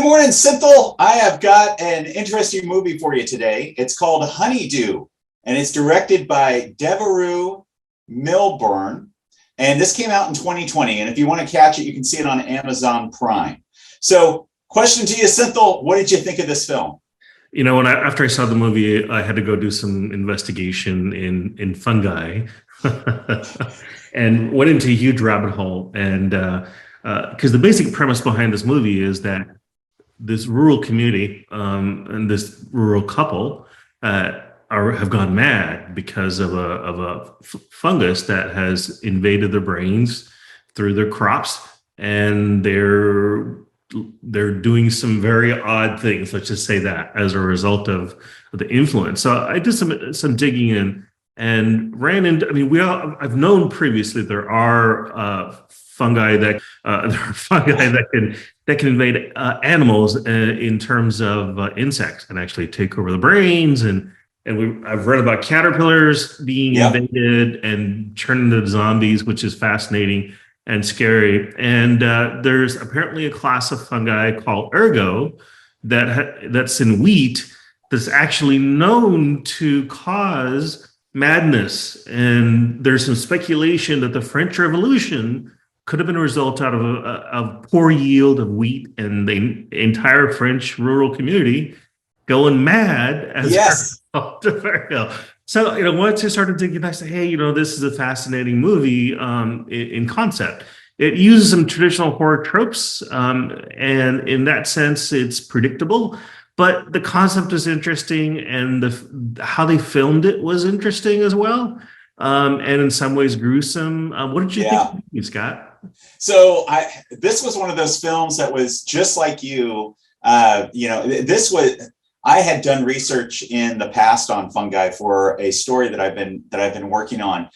morning, Synthel. I have got an interesting movie for you today. It's called Honeydew, and it's directed by Devereaux Milburn. And this came out in 2020. And if you want to catch it, you can see it on Amazon Prime. So, question to you, Synthel, what did you think of this film? After I saw the movie, I had to go do some investigation in fungi, and went into a huge rabbit hole. And because the basic premise behind this movie is that this rural community and this rural couple have gone mad because of a fungus that has invaded their brains through their crops, and they're doing some very odd things, let's just say that, as a result of the influence. So I did some digging in and ran into, I've known previously there are fungi that can invade animals in terms of insects, and actually take over the brains. I've read about caterpillars being invaded and turned into zombies, which is fascinating and scary. And there's apparently a class of fungi called ergo that's in wheat that's actually known to cause madness. And there's some speculation that the French Revolution could have been a result out of a poor yield of wheat, and the entire French rural community going mad as a result of ergo. So, once I started thinking, I said, hey, this is a fascinating movie in concept. It uses some traditional horror tropes, and in that sense, it's predictable. But the concept is interesting, and how they filmed it was interesting as well, and in some ways gruesome. What did you think, Scott? So, this was one of those films that was just like you. This was. I had done research in the past on fungi for a story that I've been working on,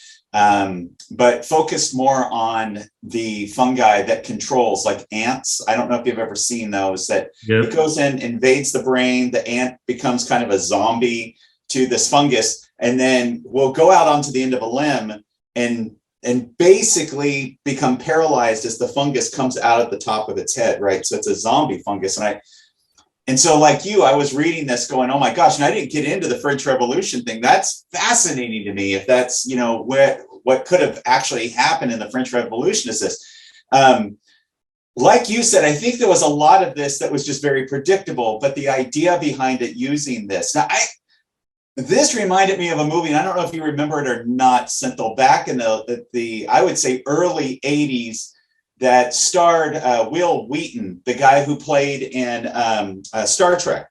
but focused more on the fungi that controls, like ants. I don't know if you've ever seen those. That it goes in, invades the brain. The ant becomes kind of a zombie to this fungus, and then will go out onto the end of a limb and basically become paralyzed as the fungus comes out at the top of its head. Right, so it's a zombie fungus, And so, like you, I was reading this going, oh my gosh, and I didn't get into the French Revolution thing. That's fascinating to me. If that's, what could have actually happened in the French Revolution is this. Like you said, I think there was a lot of this that was just very predictable, but the idea behind it using this. Now, this reminded me of a movie, and I don't know if you remember it or not, Synthel, back in the I would say early 80s, that starred Will Wheaton, the guy who played in Star Trek.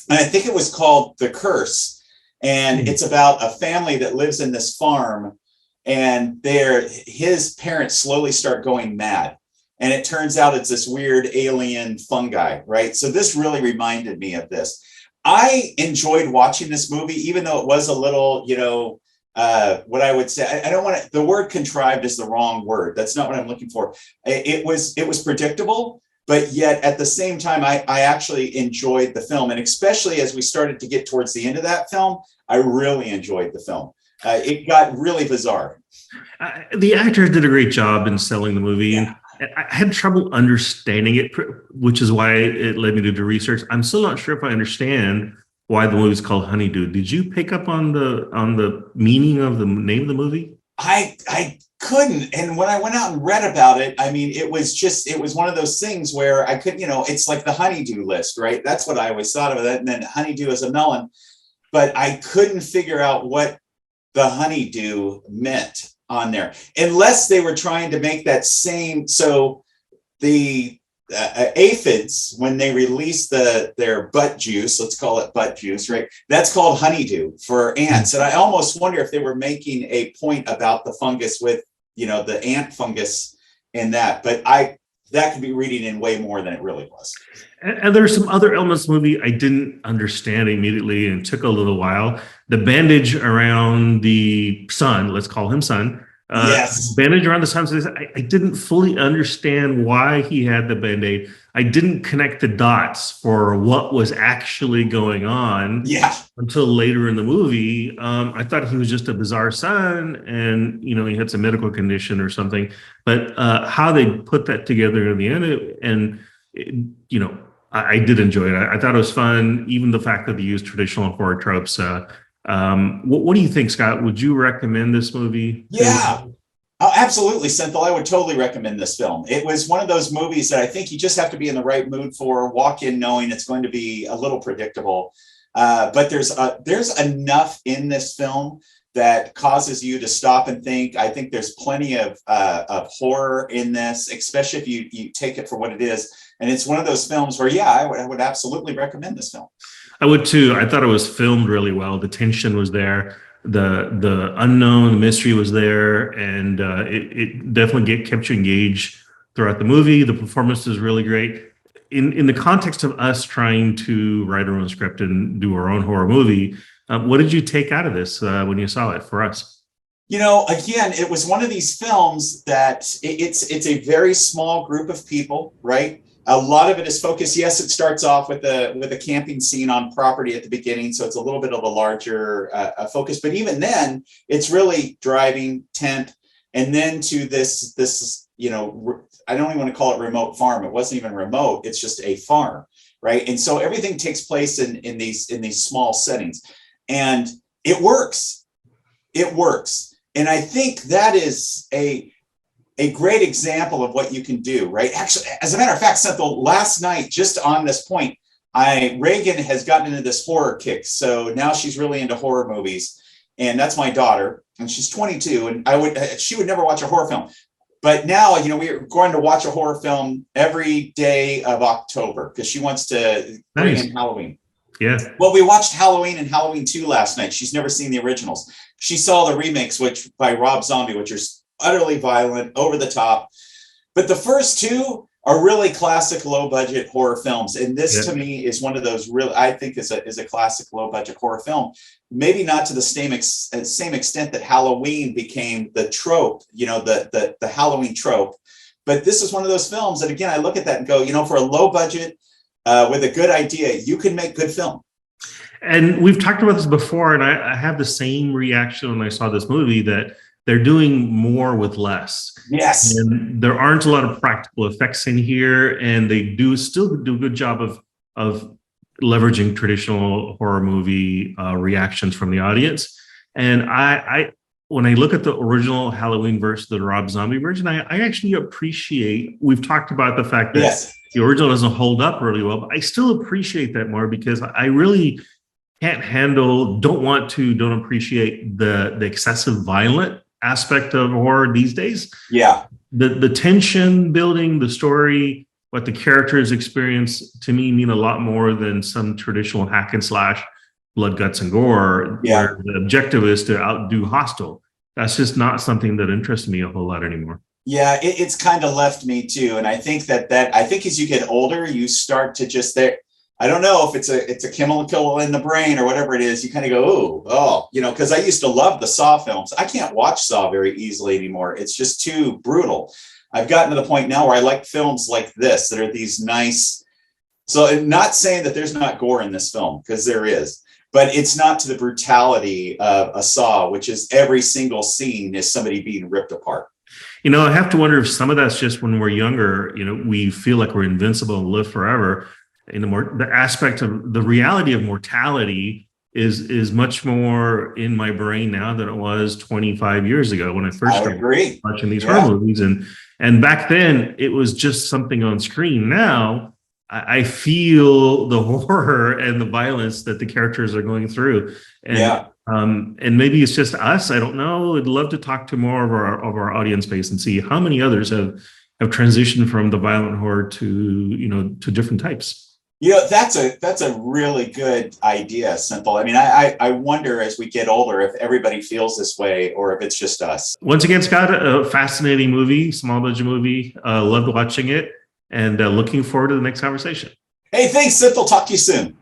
And I think it was called The Curse. And it's about a family that lives in this farm, and his parents slowly start going mad. And it turns out it's this weird alien fungi, right? So this really reminded me of this. I enjoyed watching this movie, even though it was a little, what I would say, I don't want to, the word contrived is the wrong word. That's not what I'm looking for. It was predictable, but yet at the same time, I actually enjoyed the film. And especially as we started to get towards the end of that film, I really enjoyed the film. It got really bizarre. The actors did a great job in selling the movie. Yeah. And I had trouble understanding it, which is why it led me to do research. I'm still not sure if I understand why the movie is called Honeydew. Did you pick up on the meaning of the name of the movie? I couldn't. And when I went out and read about it, it was one of those things where I couldn't, it's like the honeydew list, right? That's what I always thought of it. And then honeydew is a melon, but I couldn't figure out what the honeydew meant on there, unless they were trying to make that same. So the aphids, when they release their butt juice, let's call it butt juice, right? That's called honeydew for ants. And I almost wonder if they were making a point about the fungus with, the ant fungus in that. But that could be reading in way more than it really was. And there's some other elements of the movie I didn't understand immediately, and took a little while. The bandage around the son, let's call him son. Bandage around the son. I didn't fully understand why he had the Band-Aid. I didn't connect the dots for what was actually going on until later in the movie. I thought he was just a bizarre son, and he had some medical condition or something. But how they put that together in the end, and I did enjoy it. I thought it was fun, even the fact that they used traditional horror tropes. What do you think, Scott? Would you recommend this movie Yeah. to? Oh, absolutely, Senthil. I would totally recommend this film. It was one of those movies that I think you just have to be in the right mood for. Walk in knowing it's going to be a little predictable, but there's enough in this film that causes you to stop and think. I think there's plenty of horror in this, especially if you take it for what it is. And it's one of those films where, yeah, I would absolutely recommend this film. I would too. I thought it was filmed really well. The tension was there. The unknown, the mystery was there, and it definitely kept you engaged throughout the movie. The performance is really great. In the context of us trying to write our own script and do our own horror movie, what did you take out of this when you saw it for us? Again, it was one of these films that it's a very small group of people, right? A lot of it is focused. Yes, it starts off with a camping scene on property at the beginning, so it's a little bit of a larger focus. But even then, it's really driving, tent, and then to this I don't even want to call it remote farm. It wasn't even remote. It's just a farm, right? And so everything takes place in these small settings, and it works. It works, and I think that is a great example of what you can do, right? Actually, as a matter of fact, Senthil, last night, just on this point, Reagan has gotten into this horror kick. So now she's really into horror movies. And that's my daughter. And she's 22. And she would never watch a horror film. But now, we're going to watch a horror film every day of October because she wants to bring in Halloween. Yeah. Well, we watched Halloween and Halloween 2 last night. She's never seen the originals. She saw the remakes, which by Rob Zombie, which are utterly violent, over the top. But the first two are really classic low budget horror films. And this to me is one of those really, I think is a classic low budget horror film. Maybe not to the same extent that Halloween became the trope, the Halloween trope. But this is one of those films that, again, I look at that and go, for a low budget with a good idea, you can make good film. And we've talked about this before, and I have the same reaction when I saw this movie, that they're doing more with less. Yes. And there aren't a lot of practical effects in here, and they still do a good job of leveraging traditional horror movie reactions from the audience. And I when I look at the original Halloween versus the Rob Zombie version, I actually appreciate, we've talked about the fact that the original doesn't hold up really well, but I still appreciate that more because I really don't appreciate the excessive violent aspect of horror these days. Yeah. The tension building, the story, what the characters experience to me mean a lot more than some traditional hack and slash blood, guts, and gore, where the objective is to outdo Hostile. That's just not something that interests me a whole lot anymore. Yeah, it's kind of left me too. And I think that as you get older, you start to just I don't know if it's a chemical in the brain or whatever it is. You kind of go, because I used to love the Saw films. I can't watch Saw very easily anymore. It's just too brutal. I've gotten to the point now where I like films like this that are these nice. So I'm not saying that there's not gore in this film, because there is, but it's not to the brutality of a Saw, which is every single scene is somebody being ripped apart. I have to wonder if some of that's just when we're younger, we feel like we're invincible and live forever. The aspect of the reality of mortality is much more in my brain now than it was 25 years ago when I first started watching these horror movies. And back then it was just something on screen. Now I feel the horror and the violence that the characters are going through. And maybe it's just us. I don't know. I'd love to talk to more of our audience base and see how many others have transitioned from the violent horror to different types. That's a really good idea, Senthil. I mean, I wonder as we get older if everybody feels this way or if it's just us. Once again, Scott, a fascinating movie, small budget movie. Loved watching it, and looking forward to the next conversation. Hey, thanks, Senthil. Talk to you soon.